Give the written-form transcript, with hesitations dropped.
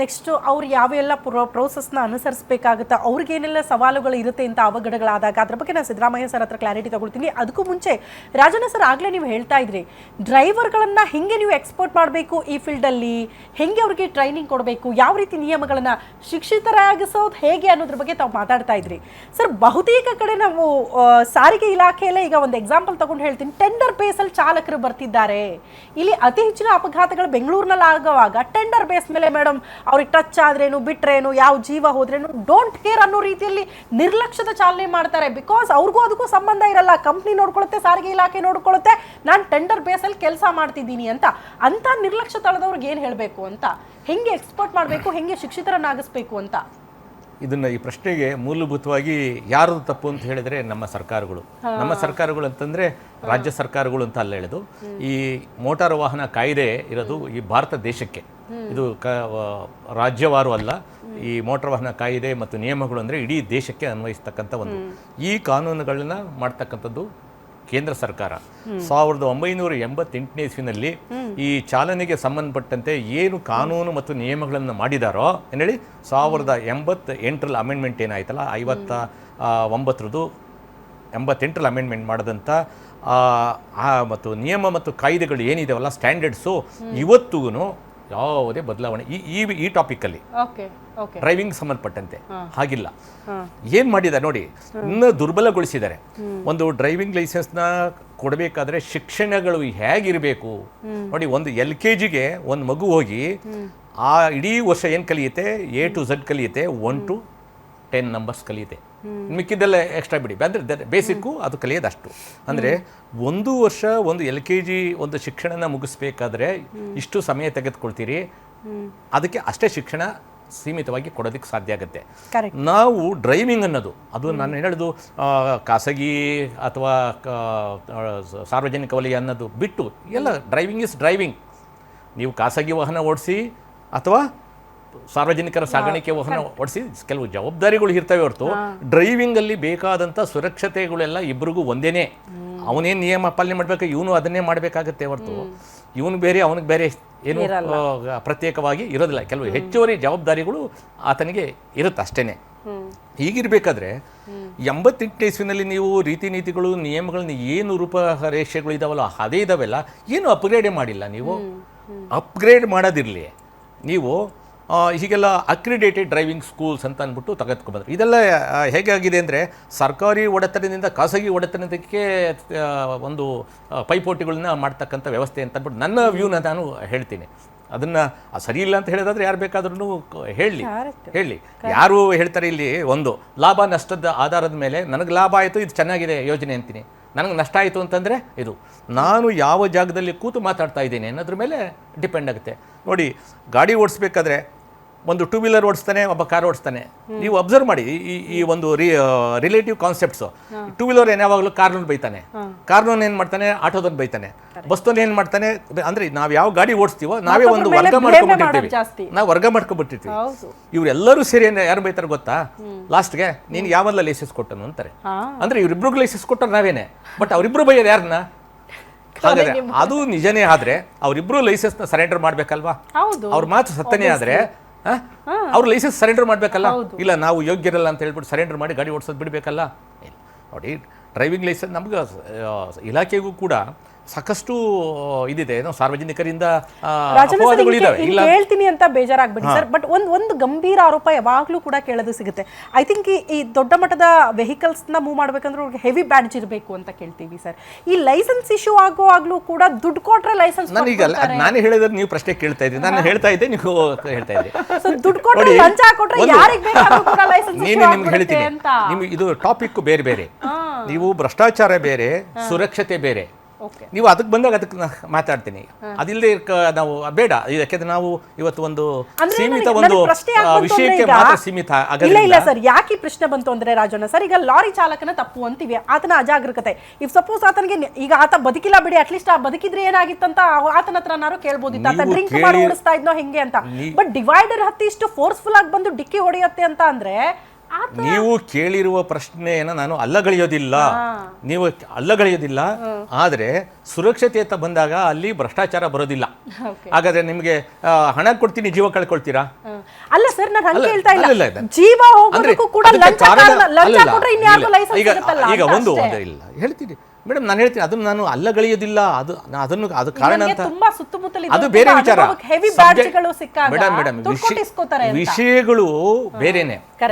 Next ಅವ್ರು ಯಾವೆಲ್ಲ ಪ್ರೋಸೆಸ್ನ ಅನುಸರಿಸಬೇಕಾಗುತ್ತೆ, ಅವ್ರಿಗೇನೆಲ್ಲ ಸವಾಲುಗಳು ಇರುತ್ತೆ ಅಂತ ಅವಘಡಗಳಾದಾಗ ಅದ್ರ ಬಗ್ಗೆ ನಾನು ಸಿದ್ದರಾಮಯ್ಯ ಸರ್ ಹತ್ರ ಕ್ಲಾರಿಟಿ ತಗೊಳ್ತೀನಿ. ಅದಕ್ಕೂ ಮುಂಚೆ ರಾಜಣ್ಣ ಸರ್ ಆಗಲೇ ನೀವು ಹೇಳ್ತಾ ಇದ್ರಿ ಡ್ರೈವರ್ಗಳನ್ನು ಹೆಂಗೆ ನೀವು ಎಕ್ಸ್ಪೋರ್ಟ್ ಮಾಡಬೇಕು, ಈ ಫೀಲ್ಡಲ್ಲಿ ಹೆಂಗೆ ಅವ್ರಿಗೆ ಟ್ರೈನಿಂಗ್ ಕೊಡಬೇಕು, ಯಾವ ರೀತಿ ನಿಯಮಗಳನ್ನು ಶಿಕ್ಷಿತರಾಗಿಸೋದು ಹೇಗೆ ಅನ್ನೋದ್ರ ಬಗ್ಗೆ ತಾವು ಮಾತಾಡ್ತಾ ಇದ್ರಿ. ಸರ್ ಬಹುತೇಕ ಕಡೆ ನಾವು ಸಾರಿಗೆ ಇಲಾಖೆಯಲ್ಲೇ ಈಗ ಒಂದು ಎಕ್ಸಾಂಪಲ್ ತಗೊಂಡು ಹೇಳ್ತೀನಿ, ಟೆಂಡರ್ ಬೇಸಲ್ಲಿ ಚಾಲಕರು ಬರ್ತಿದ್ದಾರೆ. ಇಲ್ಲಿ ಅತಿ ಹೆಚ್ಚಿನ ಅಪಘಾತಗಳು ಬೆಂಗಳೂರಿನಲ್ಲಿ ಆಗುವಾಗ ಟೆಂಡರ್ ಬೇಸ್ ಮೇಲೆ ಮೇಡಮ್ ಅವ್ರಿಗೆ ಟಚ್ ಆದ್ರೇನು ಬಿಟ್ರೇನು ಯಾವ ಜೀವ ಹೋದ್ರೇನು ಡೋಂಟ್ ಕೇರ್ ಅನ್ನೋ ರೀತಿಯಲ್ಲಿ ನಿರ್ಲಕ್ಷ್ಯದ ಚಾಲನೆ ಮಾಡ್ತಾರೆ. ಬಿಕಾಸ್ ಅವ್ರಿಗೂ ಅದಕ್ಕೂ ಸಂಬಂಧ ಇರಲ್ಲ, ಕಂಪ್ನಿ ನೋಡ್ಕೊಳ್ಳುತ್ತೆ, ಸಾರಿಗೆ ಇಲಾಖೆ ನೋಡ್ಕೊಳ್ಳುತ್ತೆ, ನಾನು ಟೆಂಡರ್ ಬೇಸಲ್ಲಿ ಕೆಲಸ ಮಾಡ್ತಿದ್ದೀನಿ ಅಂತ ನಿರ್ಲಕ್ಷ್ಯ ತಳೆದವ್ರಿಗೆ ಏನು ಹೇಳಬೇಕು ಅಂತ, ಹೆಂಗೆ ಎಕ್ಸ್ಪೋರ್ಟ್ ಮಾಡಬೇಕು, ಹೆಂಗೆ ಶಿಕ್ಷಿತರನ್ನಾಗಿಸ್ಬೇಕು ಅಂತ. ಇದನ್ನ ಈ ಪ್ರಶ್ನೆಗೆ ಮೂಲಭೂತವಾಗಿ ಯಾರು ತಪ್ಪು ಅಂತ ಹೇಳಿದ್ರೆ ನಮ್ಮ ಸರ್ಕಾರಗಳು ಅಂತಂದ್ರೆ ರಾಜ್ಯ ಸರ್ಕಾರಗಳು ಅಂತ ಅಲ್ಲ ಹೇಳೋದು. ಈ ಮೋಟಾರು ವಾಹನ ಕಾಯ್ದೆ ಇರೋದು ಈ ಭಾರತ ದೇಶಕ್ಕೆ, ಇದು ರಾಜ್ಯವಾರು ಅಲ್ಲ. ಈ ಮೋಟಾರ್ ವಾಹನ ಕಾಯ್ದೆ ಮತ್ತು ನಿಯಮಗಳು ಅಂದರೆ ಇಡೀ ದೇಶಕ್ಕೆ ಅನ್ವಯಿಸ್ತಕ್ಕಂಥ ಒಂದು ಈ ಕಾನೂನುಗಳನ್ನ ಮಾಡ್ತಕ್ಕಂಥದ್ದು ಕೇಂದ್ರ ಸರ್ಕಾರ. 1988ನೇ ಇಸ್ವಿನಲ್ಲಿ ಈ ಚಾಲನೆಗೆ ಸಂಬಂಧಪಟ್ಟಂತೆ ಏನು ಕಾನೂನು ಮತ್ತು ನಿಯಮಗಳನ್ನು ಮಾಡಿದಾರೋ ಏನೇಳಿ 1988ರಲ್ಲಿ ಅಮೆಂಡ್ಮೆಂಟ್ ಏನಾಯ್ತಲ್ಲ, 59ರದ್ದು 88ರಲ್ಲಿ ಅಮೆಂಡ್ಮೆಂಟ್ ಮಾಡಿದಂಥ ಮತ್ತು ನಿಯಮ ಮತ್ತು ಕಾಯ್ದೆಗಳು ಏನಿದಾವಲ್ಲ ಸ್ಟ್ಯಾಂಡರ್ಡ್ಸು ಇವತ್ತಿಗೂ ಯಾವುದೇ ಬದಲಾವಣೆ ಈ ಟಾಪಿಕಲ್ಲಿ ಡ್ರೈವಿಂಗ್ ಸಂಬಂಧಪಟ್ಟಂತೆ ಆಗಿಲ್ಲ. ಏನು ಮಾಡಿದ್ದಾರೆ ನೋಡಿ, ಇನ್ನೂ ದುರ್ಬಲಗೊಳಿಸಿದ್ದಾರೆ. ಒಂದು ಡ್ರೈವಿಂಗ್ ಲೈಸೆನ್ಸ್ನ ಕೊಡಬೇಕಾದ್ರೆ ಶಿಕ್ಷಣಗಳು ಹೇಗಿರಬೇಕು ನೋಡಿ. ಒಂದು LKGಗೆ ಒಂದು ಮಗು ಹೋಗಿ ಆ ಇಡೀ ವರ್ಷ ಏನು ಕಲಿಯುತ್ತೆ, A to Z ಕಲಿಯುತ್ತೆ, 1 to 10 ನಂಬರ್ಸ್ ಕಲಿಯುತ್ತೆ. ಮಿಕ್ಕಿದ್ದೆಲ್ಲ ಎಕ್ಸ್ಟ್ರಾ ಬಿಡಿ, ಅಂದರೆ ಬೇಸಿಕ್ಕು ಅದು ಕಲಿಯೋದಷ್ಟು. ಅಂದರೆ 1 ವರ್ಷ ಒಂದು LKG ಒಂದು ಶಿಕ್ಷಣನ ಮುಗಿಸ್ಬೇಕಾದ್ರೆ ಇಷ್ಟು ಸಮಯ ತೆಗೆದುಕೊಳ್ತೀರಿ, ಅದಕ್ಕೆ ಅಷ್ಟೇ ಶಿಕ್ಷಣ ಸೀಮಿತವಾಗಿ ಕೊಡೋದಕ್ಕೆ ಸಾಧ್ಯ ಆಗುತ್ತೆ. ನಾವು ಡ್ರೈವಿಂಗ್ ಅನ್ನೋದು ಅದು ನಾನು ಹೇಳೋದು ಖಾಸಗಿ ಅಥವಾ ಸಾರ್ವಜನಿಕ ವಲಯ ಅನ್ನೋದು ಬಿಟ್ಟು ಎಲ್ಲ ಡ್ರೈವಿಂಗ್ ಇಸ್ ಡ್ರೈವಿಂಗ್. ನೀವು ಖಾಸಗಿ ವಾಹನ ಓಡಿಸಿ ಅಥವಾ ಸಾರ್ವಜನಿಕರ ಸಾಗಾಣಿಕೆ ವಾಹನ ಓಡಿಸಿ ಕೆಲವು ಜವಾಬ್ದಾರಿಗಳು ಇರ್ತವೆ ಹೊರತು ಡ್ರೈವಿಂಗಲ್ಲಿ ಬೇಕಾದಂಥ ಸುರಕ್ಷತೆಗಳೆಲ್ಲ ಇಬ್ಬರಿಗೂ ಒಂದೇನೇ. ಅವನೇನು ನಿಯಮ ಪಾಲನೆ ಮಾಡಬೇಕು, ಇವನು ಅದನ್ನೇ ಮಾಡಬೇಕಾಗತ್ತೆ ಹೊರತು ಇವನು ಬೇರೆ ಅವನಿಗೆ ಬೇರೆ ಏನು ಪ್ರತ್ಯೇಕವಾಗಿ ಇರೋದಿಲ್ಲ. ಕೆಲವು ಹೆಚ್ಚುವರಿ ಜವಾಬ್ದಾರಿಗಳು ಆತನಿಗೆ ಇರುತ್ತೆ ಅಷ್ಟೇ. ಹೀಗಿರಬೇಕಾದ್ರೆ 88ನೇ ಇಸ್ವಿನಲ್ಲಿ ನೀವು ರೀತಿ ನೀತಿಗಳು ನಿಯಮಗಳನ್ನ ಏನು ರೂಪರೇಷೆಗಳು ಇದಾವಲ್ಲ ಅದೇ ಇದಾವೆಲ್ಲ, ಏನು ಅಪ್ಗ್ರೇಡೇ ಮಾಡಿಲ್ಲ. ನೀವು ಅಪ್ಗ್ರೇಡ್ ಮಾಡೋದಿರಲಿ, ನೀವು ಹೀಗೆಲ್ಲ ಅಕ್ರಿಡೇಟೆಡ್ ಡ್ರೈವಿಂಗ್ ಸ್ಕೂಲ್ಸ್ ಅಂತ ಅಂದ್ಬಿಟ್ಟು ತೆಗೆದುಕೊಂಡ್ಬಂದ್ರೆ ಇದೆಲ್ಲ ಹೇಗಾಗಿದೆ ಅಂದರೆ ಸರ್ಕಾರಿ ಒಡೆತನದಿಂದ ಖಾಸಗಿ ಒಡೆತನಕ್ಕೆ ಒಂದು ಪೈಪೋಟಿಗಳನ್ನ ಮಾಡ್ತಕ್ಕಂಥ ವ್ಯವಸ್ಥೆ ಅಂತ ಅಂದ್ಬಿಟ್ಟು ನನ್ನ ವ್ಯೂನ ನಾನು ಹೇಳ್ತೀನಿ. ಅದನ್ನು ಸರಿ ಇಲ್ಲ ಅಂತ ಹೇಳಿದಾದ್ರೆ ಯಾರು ಬೇಕಾದ್ರೂ ಹೇಳಿ. ಯಾರು ಹೇಳ್ತಾರೆ ಇಲ್ಲಿ ಒಂದು ಲಾಭ ನಷ್ಟದ ಆಧಾರದ ಮೇಲೆ ನನಗೆ ಲಾಭ ಆಯಿತು ಇದು ಚೆನ್ನಾಗಿದೆ ಯೋಜನೆ ಅಂತೀನಿ, ನನಗೆ ನಷ್ಟ ಆಯಿತು ಅಂತಂದರೆ ಇದು ನಾನು ಯಾವ ಜಾಗದಲ್ಲಿ ಕೂತು ಮಾತಾಡ್ತಾ ಇದ್ದೀನಿ ಅನ್ನೋದ್ರ ಮೇಲೆ ಡಿಪೆಂಡ್ ಆಗುತ್ತೆ. ನೋಡಿ, ಗಾಡಿ ಓಡಿಸ್ಬೇಕಾದ್ರೆ ಒಂದು 2 ವೀಲರ್ ಓಡಿಸ್ತಾನೆ, ಒಬ್ಬ ಕಾರ್ ಓಡಿಸ್ತಾನೆ. ನೀವು ಅಬ್ಸರ್ವ್ ಮಾಡಿ ಈ ಒಂದು ರಿಲೇಟಿವ್ ಕಾನ್ಸೆಪ್ಟ್ಸು. 2 ವೀಲರ್ ಯಾವಾಗಲೂ ಕಾರ್ನನ್ನು ಬೈತಾನೆ, ಕಾರ್ನನ್ನು ಏನು ಮಾಡ್ತಾನೆ, ಆಟೋದನ್ನು ಬೈತಾನೆ, ಬಸ್ಸನ್ನು ಏನು ಮಾಡ್ತಾನೆ. ಅಂದರೆ ನಾವು ಯಾವ ಗಾಡಿ ಓಡಿಸ್ತೀವೋ ನಾವೇ ಒಂದು ವರ್ಗ ಮಾಡ್ಕೊಂಡ್ಬಿಟ್ಟಿರ್ತೀವಿ. ಇವರೆಲ್ಲರೂ ಸೇರಿ ಯಾರು ಬೈತಾರೆ ಗೊತ್ತಾ, ಲಾಸ್ಟ್ಗೆ ನೀನು ಯಾವೆಲ್ಲ ಲೈಸೆನ್ಸ್ ಕೊಟ್ಟನು ಅಂತಾರೆ. ಅಂದರೆ ಇವರಿಬ್ರಿಗೂ ಲೈಸೆನ್ಸ್ ಕೊಟ್ಟರು ನಾವೇನೆ, ಬಟ್ ಅವರಿಬ್ರು ಬೈಯೋದು ಯಾರನ್ನ? ಹಾಗಾದ್ರೆ ಅದು ನಿಜನೇ ಆದ್ರೆ ಅವರಿಬ್ರು ಲೈಸೆನ್ಸ್ನ ಸರೆಂಡರ್ ಮಾಡ್ಬೇಕಲ್ವಾ? ಅವ್ರ ಮಾತು ಸತ್ತನೇ ಆದ್ರೆ ಅವ್ರು ಲೈಸೆನ್ಸ್ ಸರೆಂಡರ್ ಮಾಡಬೇಕಲ್ಲ. ಇಲ್ಲ ನಾವು ಯೋಗ್ಯರಲ್ಲ ಅಂತ ಹೇಳ್ಬಿಟ್ಟು ಸರೆಂಡರ್ ಮಾಡಿ ಗಾಡಿ ಓಡಿಸೋದು ಬಿಡಬೇಕಲ್ಲ. ನೋಡಿ, ಡ್ರೈವಿಂಗ್ ಲೈಸೆನ್ಸ್ ನಮ್ಗೆ ಇಲಾಖೆಗೂ ಕೂಡ ಸಾಕಷ್ಟು ಇದಿದೆ, ಏನೋ ಸಾರ್ವಜನಿಕರಿಂದ ಹೇಳ್ತೀನಿ ಅಂತ ಬೇಜಾರಾಗ್ಬಿಡಿ ಸರ್. ಬಟ್ ಒಂದು ಗಂಭೀರ ಆರೋಪ ಯಾವಾಗಲೂ ಕೂಡ ಕೇಳೋದು ಸಿಗುತ್ತೆ. ಐ ಥಿಂಕ್ ಈ ದೊಡ್ಡ ಮಟ್ಟದ ವೆಹಿಕಲ್ಸ್ನ ಮೂವ್ ಮಾಡ್ಬೇಕಂದ್ರೆ ಅವ್ರಿಗೆ ಹೆವಿ ಬ್ಯಾಡ್ಜ್ ಇರಬೇಕು ಅಂತ ಕೇಳ್ತೀವಿ ಸರ್. ಈ ಲೈಸೆನ್ಸ್ ಇಶ್ಯೂ ಆಗುವಾಗ್ಲೂ ಕೂಡ ದುಡ್ಡು ಕೊಟ್ರೆ ಲೈಸೆನ್ಸ್ ನಾನು ಹೇಳಿದ್ರೆ ನೀವು ಪ್ರಶ್ನೆ ಕೇಳ್ತಾ ಇದ್ದೀನಿ, ನಾನು ಹೇಳ್ತಾ ಇದ್ದೆ, ನೀವು ಹೇಳ್ತಾ ಇದ್ರಿ. ದುಡ್ಡು ಕೊಟ್ರೆ ಲಂಚ ಕೊಟ್ರೆ ಯಾರಿಗೆ ಬೇಕಾದ್ರೂ ಕೂಡ ಲೈಸೆನ್ಸ್ ನೀನು ನಿಮ್ಗೆ ಹೇಳ್ತೀನಿ, ನಿಮ್ಗೆ ಇದು ಟಾಪಿಕ್ ಬೇರೆ ಬೇರೆ. ನೀವು ಭ್ರಷ್ಟಾಚಾರ ಬೇರೆ, ಸುರಕ್ಷತೆ ಬೇರೆ. ನೀವು ಅದಕ್ಕೆ ಬಂದಾಗ ಅದಕ್ಕೆ ಮಾತಾಡ್ತೀನಿ. ಅದಿಲ್ಲದೆ ನಾವು ಬೇಡ, ಯಾಕೆಂದ್ರೆ ನಾವು ಇವತ್ತು ಒಂದು ಸೀಮಿತ ಒಂದು ವಿಷಯಕ್ಕೆ ಮಾತ್ರ ಸೀಮಿತ ಇಲ್ಲ ಸರ್. ಯಾಕೆ ಪ್ರಶ್ನೆ ಬಂತು ಅಂದ್ರೆ ರಾಜಣ್ಣ ಸರ್, ಈಗ ಲಾರಿ ಚಾಲಕನ ತಪ್ಪು ಅಂತೀವಿ, ಆತನ ಅಜಾಗರೂಕತೆ. ಇಫ್ ಸಪೋಸ್ ಆತನಿಗೆ ಈಗ ಆತ ಬದುಕಿಲ್ಲ ಬಿಡಿ, ಅಟ್ಲೀಸ್ಟ್ ಆ ಬದುಕಿದ್ರೆ ಏನಾಗಿತ್ತಂತ ಆತನ ಹತ್ರನಾರು ಕೇಳ್ಬೋದಿತ್ತು, ಆತ ಡ್ರಿಂಕ್ ಮಾಡಿ ಓಡಿಸ್ತಾ ಇದ್ನೋ ಹೆಂಗೆ ಅಂತ. ಬಟ್ ಡಿವೈಡರ್ ಹತ್ತಿ ಇಷ್ಟು ಫೋರ್ಸ್ಫುಲ್ ಆಗಿ ಬಂದು ಡಿಕ್ಕಿ ಹೊಡೆಯುತ್ತೆ ಅಂತ ಅಂದ್ರೆ ನೀವು ಕೇಳಿರುವ ಪ್ರಶ್ನೆಯನ್ನು ನಾನು ಅಲ್ಲಗಳೆಯೋದಿಲ್ಲ, ನೀವು ಅಲ್ಲಗಳೆಯೋದಿಲ್ಲ. ಆದರೆ ಸುರಕ್ಷತೆ ಅಂತ ಬಂದಾಗ ಅಲ್ಲಿ ಭ್ರಷ್ಟಾಚಾರ ಬರೋದಿಲ್ಲ. ಹಾಗಾದ್ರೆ ನಿಮಗೆ ಹಣ ಕೊಡ್ತೀನಿ, ಜೀವ ಕಳ್ಕೊಳ್ತೀರಾ? ಅಲ್ಲ ಸರ್, ನಾನು ಹಂಗೆ ಹೇಳ್ತಾ ಅಲ್ಲ, ಇಲ್ಲ. ಇಲ್ಲ. ಜೀವ ಹೋಗೋದಕ್ಕೂ ಕೂಡ ಅದಕ್ಕೆ ಲಂಚ ಕಾರಣ- ಲಂಚ ಅಲ್ಲಲ್ಲ, ಕೊಟ್ರೆ ಇನ್ಯಾರಿಗೂ ಇಲ್ಲ. ಲೈಸೆನ್ಸ್ ಸಿಗುತ್ತಲ್ಲ ಈಗ ಅಂತ ಒಂದು ಅಷ್ಟೇ. ಇಲ್ಲ ಹೇಳ್ತೀನಿ ಮೇಡಮ್, ನಾನು ಹೇಳ್ತೀನಿ ಅದನ್ನು ನಾನು ಅಲ್ಲಗಳೆಯೋದಿಲ್ಲ. ಅದು ಕಾರಣ ನನಗೆ ಅಂತ ತುಂಬಾ ಸುತ್ತಮುತ್ತಲ ಅದು ಬೇರೆ ವಿಚಾರ. ಹೆವಿ Subject- ಬ್ಯಾಡ್ಜ್ಗಳು ಸಿಕ್ಕಾಗ ಮೇಡಮ್ ದುಡ್ಡು ಕೊಟ್ಟು ಇಸ್ಕೋತಾರೆ ಅಂತ. ವಿಷಯಗಳು ಬೇರೆನೆ. ಕರೆಕ್ಟ್.